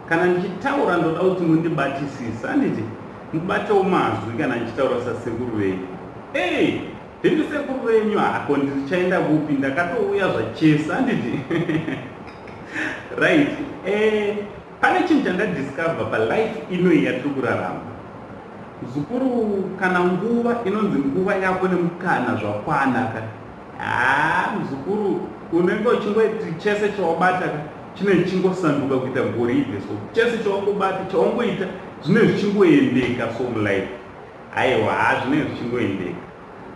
kana ndichitaura ndoda kuti mundibatisisa handiti mubatawo mazwi kana ndichitaura sasekuru venyu. Ndiri sekuru venyu hako ndichaenda kupi, ndakatouya zvachesa handiti. Right. Pane chinhu chandadiscover palife inoi yatiri kurarama. Muzukuru, kana nguva inonzi nguva yako nemukana zvakwanaka, muzukuru unenge uchingoti chese chawabata chine chingosanduka kuita goridhe. So chese chawangobata chawangoita zvine zvichingoendeka so mulife. Aiwa, zvine zvichingoendeka.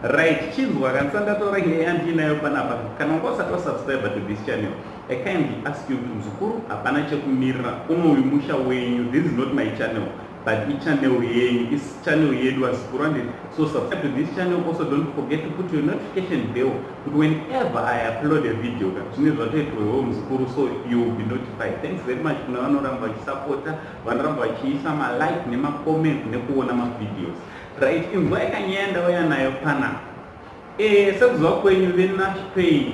Right, chinzwa kanisandataura nyaya yandinayo panapa. Kana usati wasubscribe to this channel, I kindly ask you to muzukuru, hapana chekumirira, unowi musha wenyu. This is not my channel, but channel yenyu is channel yedu wazukuru. So subscribe to this channel. Also don't forget to put your notification bell, but whenever I upload a video, muzukuru, so you will be notified. Thanks very much kuna vanoramba vachisupporta, vanoramba vachiisa ma like nema comment nekuona ma videos. Right, imvura yakanyenda waya nayo pana. Sekuzwa kwenyu veNash Pain,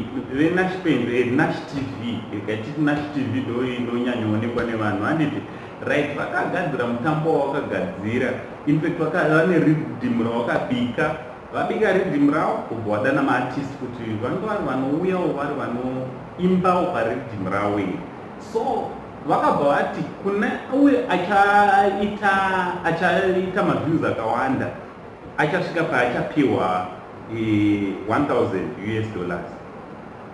Nash TV, ikachiti Nash TV ndo inonyanyoonekwa nevanhu handiti. Right, vakagadzira mutambo wakagadzira. In fact vane rhythm rawakabika. Vabika rhythm rawo kubva vadana maartist kuti vange vari vanouyawo vari vanoimbawo parhythm rawo. So vakabva vati kuna uye achaita maviews akawanda achasvika paachapiwa $1,000.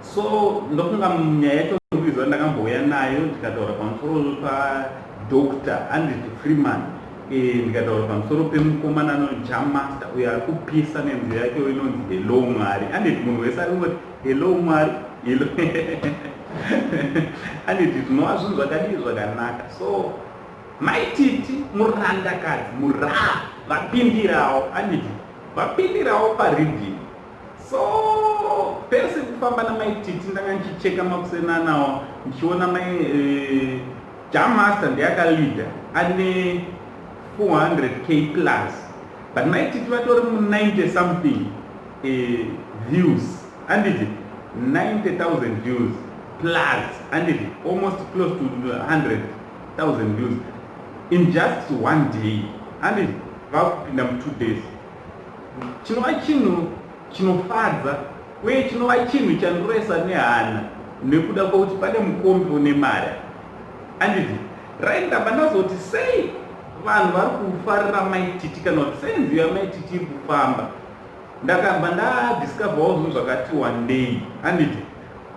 So ndofunga nyaya yacho ndikuizwa ndakambouya nayo ndikataura pamusoro paDr. Andy Freeman, ndikataura pamusoro pemukomana anonzi Jam Master uyo ari kupisa nenzira yake inonzi Hello Mwari. Anditi munhu wese ari kungoti Hello Mwari, hello. Anditi tinova zvinhu zvakadii zvakanaka. So maititi murandakadzi vapindirawo, anditi vapindirawo paridhi. So pese kufamba namaititi ndanga ndichicheka makusena nawo ndichiona Jam Master ndiyakalida ane 400k plus, but maititi vatori mu90 something views, anditi 90,000 views plus, and almost close to 100,000 views in just one day, and in 2 days. Chinova chinhu chinofadza uye chinova chinhu chandiresa nehana nekuda kwokuti pane mukombe une mari. Anditi right, ndabva ndazoti sei vanhu vari kufarira maititi kana kuti sei nziyo yamaititi iri kufamba. Ndakabva ndadiscoverwo zvinhu zvakati one day. Anditi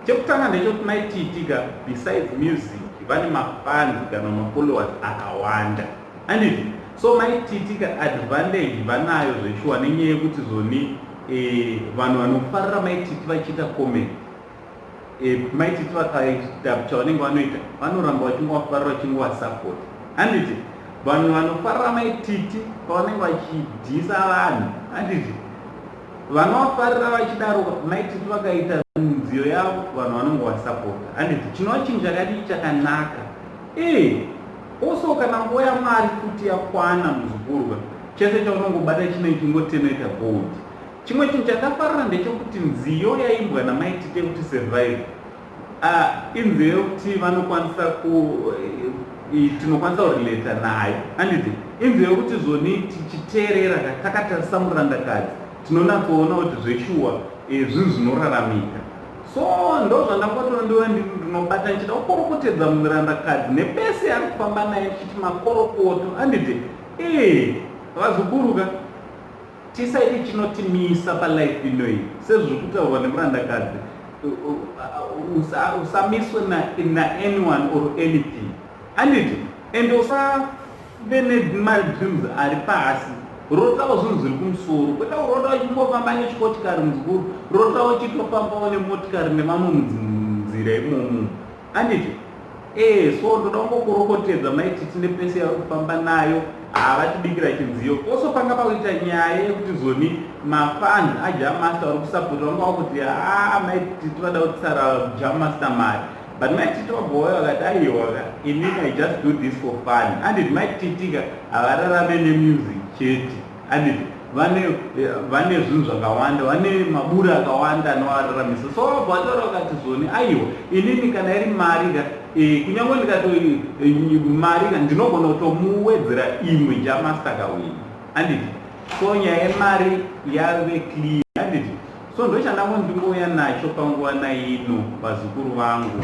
chekutanga ndechoti maititika besides music vane mafans kana mafollowers akawanda. Anditi so maititika advantage vanayo zveshuwa nenyaya yekuti zoni vanhu vanofarira maititi vachiita comment. Maititi vakaita chavanenge vanoita vanoramba vachingovafarira vachingowasupport. Anditi vanhu vanofarira maititi pavanenge vachidhisa vanhu, anditi vanovafarira vachidaro maititi vakaita nziyo yavo vanhu vanongowasapota. Anditi chinova chinhu chakadii chakanaka. Also kana nguva yaMwari kuti yakwana muzukuru, chese chaunongobata chine chingotenoita bold. Chimwe chinhu chakafarira ndechekuti nziyo yaimbwa namaititi ekuti survive inziyo yekuti vanokwanisa tinokwanisa kurelata nayo. Anditi inziyo yekuti zoni tichiteerera takatarisa murandakadzi tinonatsoona kuti zveshuwa zvinhu zvinoraramika. So ndo zvandakotora ndiwe ndinobata ndichida kukorokotedza murandakadzi nepese ari kufamba naye ndichiti makorokoto. Anditi vazuburuka tisaidi chinotimisa palife inoi sezviri kutaurwa nemurandakadzi, usamiswe naanyone or anything. Anditi ende usave nemadreams ari pasi. Rotawo zvinhu zviri kumusoro, kwete kurota uchingofamba nechikotikari muzukuru, rotawo uchitofambawo nemotikari nemamwe munzira imomo. Anditi so ndoda kungokorokotedza maititi nepese yauri kufamba nayo vatibikira chinziyo. Also panga pakuita nyaya yekuti zoni mafans aJam Master vari kusapota vangava kuti maititi vada kutsara Jam Master mari, but maititi vabhoya vakati aiwaka inini I just do this for fun. Anditi maititika havararame nemusic chete. Anditi vane zvinhu zvakawanda, vane mabura akawanda anovararamisa. So vabhotaura vakati zoni aiwa inini kana iri mari kunyange ndikato mari ndinogona kutomuwedzera imwe jamastaka wini handiti. So nyaya yemari yave clear handiti. So ndochandambo ndingouya nacho panguva naino vazukuru vangu.